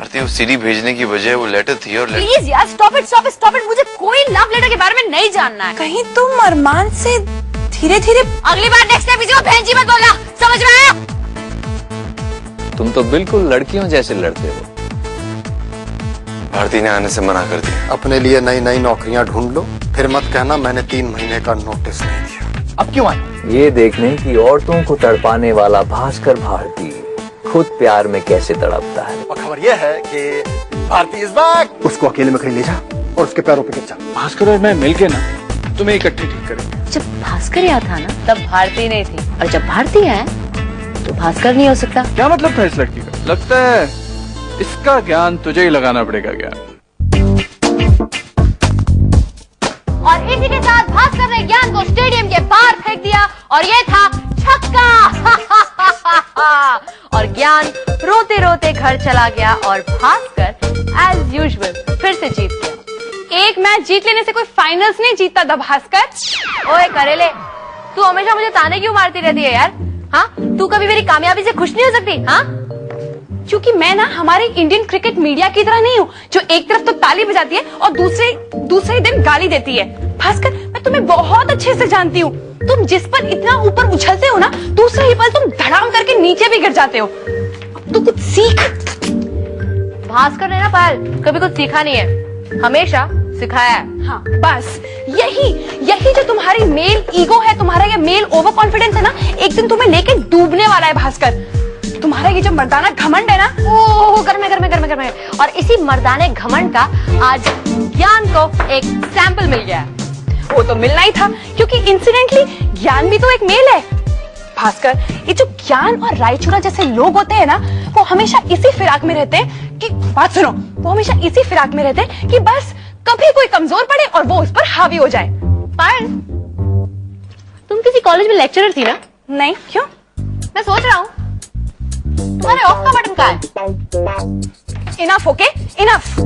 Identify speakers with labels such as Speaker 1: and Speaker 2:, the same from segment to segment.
Speaker 1: भारती, वो सीडी भेजने की वजह वो लेटर थी और
Speaker 2: प्लीज यार स्टॉप इट। मुझे कोई लव लेटर के बारे में नहीं जानना है।
Speaker 3: कहीं तुम अरमान से धीरे धीरे
Speaker 2: अगली बार नेक्स्ट टाइम बहन जी मत बोलना, समझ में आया?
Speaker 4: तुम तो बिल्कुल लड़कियों जैसे लड़ते हो।
Speaker 1: भारती ने आने से मना कर दिया।
Speaker 5: अपने लिए नई नई नौकरियां ढूंढ लो, फिर मत कहना मैंने 3 महीने का नोटिस नहीं दिया।
Speaker 4: अब क्यों आए? ये देखने की औरतों को तड़पाने वाला भास्कर भारती खुद प्यार में कैसे तड़पता है।
Speaker 5: और खबर यह है कि भारती इज बैक। उसको अकेले में कहीं ले जा और उसके पैरों पे गिर जा।
Speaker 6: भास्कर और मैं मिलके ना तुम्हें इकट्ठे ठीक करेंगे।
Speaker 2: जब भास्कर यहाँ था ना तब भारती नहीं थी, और जब भारती है तो भास्कर नहीं हो सकता।
Speaker 6: क्या मतलब था इस लड़की का? लगता है इसका ज्ञान तुझे ही लगाना पड़ेगा ज्ञान।
Speaker 2: और इसी के साथ भास्कर ने ज्ञान को स्टेडियम के बाहर फेंक दिया और ये था छक्का। और ज्ञान रोते रोते घर चला गया और भास्कर एज यूजुअल फिर से जीत गया।
Speaker 3: एक मैच जीत लेने से कोई फाइनल्स नहीं जीतता था भास्कर।
Speaker 2: ओए करेले, तू हमेशा मुझे ताने क्यों मारती रहती है यार? हाँ, तू कभी मेरी कामयाबी से खुश नहीं हो सकती? हाँ,
Speaker 3: क्योंकि मैं ना हमारे इंडियन क्रिकेट मीडिया की तरह नहीं हूँ जो एक तरफ तो ताली बजाती है और दूसरे दिन गाली देती है। भास्कर, मैं तुम्हें बहुत अच्छे से जानती हूँ। तुम जिस पर इतना ऊपर उछलते हो ना, दूसरे ही पल तुम धड़ाम करके नीचे भी गिर जाते हो। अब तो कुछ सीख।
Speaker 2: भास्कर ने ना पायल कभी कुछ सीखा नहीं है, हमेशा सिखाया है।
Speaker 3: हाँ, बस यही जो तुम्हारी मेल ईगो है, तुम्हारा ये मेल ओवर कॉन्फिडेंस है ना, एक दिन तुम्हें लेके डूबने वाला है भास्कर। तुम्हारा ये जो मर्दाना घमंड है ना,
Speaker 2: ओह गर्मे। और इसी मर्दाने घमंड का आज ज्ञान को एक सैंपल मिल गया है।
Speaker 3: वो तो मिलना ही था, क्योंकि इंसिडेंटली ज्ञान भी तो एक मेल है। भास्कर, ये जो ज्ञान और रायचूरा जैसे लोग होते हैं ना, वो हमेशा इसी फिराक में रहते हैं कि बात सुनो, वो हमेशा इसी फिराक में रहते हैं कि बस कभी कोई कमजोर पड़े और वो उस पर हावी हो जाए।
Speaker 2: पायल, तुम किसी कॉलेज में लेक्चरर थी ना?
Speaker 3: नहीं, क्यों?
Speaker 2: मैं सोच रहा हूँ तुम्हारे ऑफ का बटन कहाँ है?
Speaker 3: Enough, okay, enough.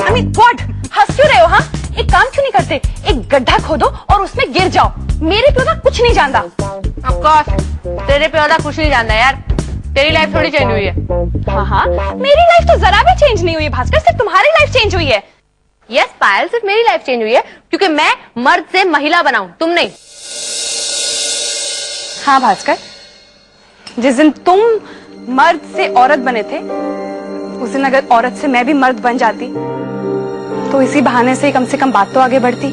Speaker 3: I mean what? हंस क्यों रहे हो? हाँ, एक काम क्यों नहीं करते? एक गड्ढा खोदो और उसमें गिर जाओ। मेरे प्योदा कुछ नहीं जानता।
Speaker 2: ऑफ कोर्स, तेरे प्योदा कुछ नहीं जानता यार। तेरी लाइफ थोड़ी चेंज हुई है।
Speaker 3: हाँ, मेरी लाइफ तो जरा भी चेंज नहीं हुई है भास्कर, सिर्फ तुम्हारी लाइफ चेंज हुई है।
Speaker 2: यस पायल, सिर्फ मेरी लाइफ चेंज हुई है क्योंकि मैं मर्द से महिला बना हूं, तुम नहीं।
Speaker 3: हाँ भास्कर, जिस दिन तुम मर्द से औरत बने थे, उस दिन अगर औरत से मैं भी मर्द बन जाती तो इसी बहाने से कम बात तो आगे बढ़ती।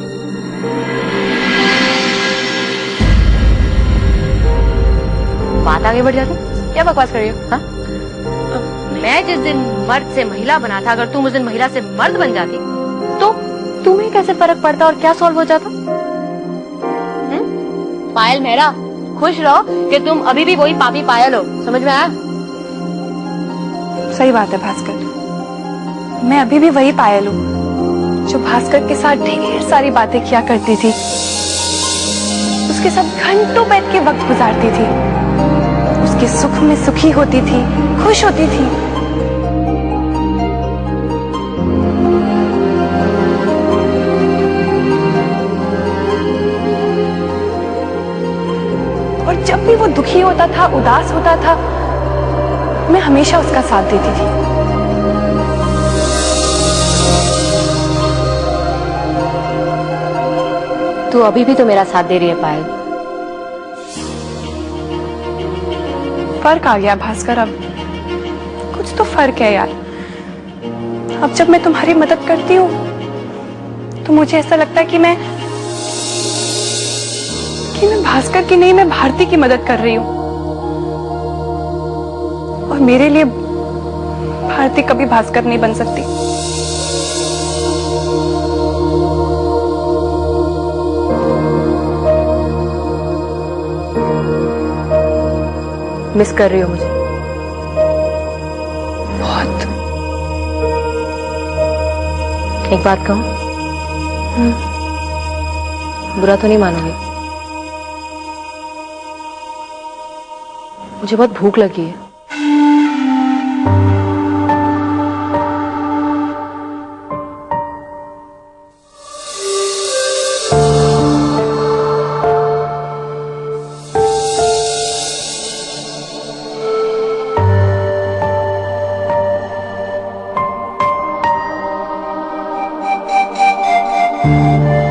Speaker 2: बात आगे बढ़ जाती? क्या बकवास कर रही हो? हाँ? मैं जिस दिन मर्द से महिला बना था, अगर तुम उस दिन महिला से मर्द बन जाती तो तुम्हें कैसे फर्क पड़ता और क्या सॉल्व हो जाता? पायल मेहरा, खुश रहो कि तुम अभी भी वही पापी पायल हो। समझ में आया?
Speaker 3: सही बात है भास्कर, मैं अभी भी वही पायल हूँ जो भास्कर के साथ ढेर सारी बातें किया करती थी, उसके साथ घंटों बैठ के वक्त गुजारती थी, उसके सुख में सुखी होती थी, खुश होती थी। और जब भी वो दुखी होता था, उदास होता था, मैं हमेशा उसका साथ देती थी।
Speaker 2: तू अभी भी तो मेरा साथ दे रही है पायल।
Speaker 3: फर्क आ गया भास्कर, अब कुछ तो फर्क है यार। अब जब मैं तुम्हारी मदद करती हूँ तो मुझे ऐसा लगता है कि मैं भास्कर की नहीं, मैं भारती की मदद कर रही हूँ। और मेरे लिए भारती कभी भास्कर नहीं बन सकती।
Speaker 2: मिस कर रही हो मुझे?
Speaker 3: बहुत।
Speaker 2: एक बात कहूं? बुरा तो नहीं मानोगे? मुझे बहुत भूख लगी है। है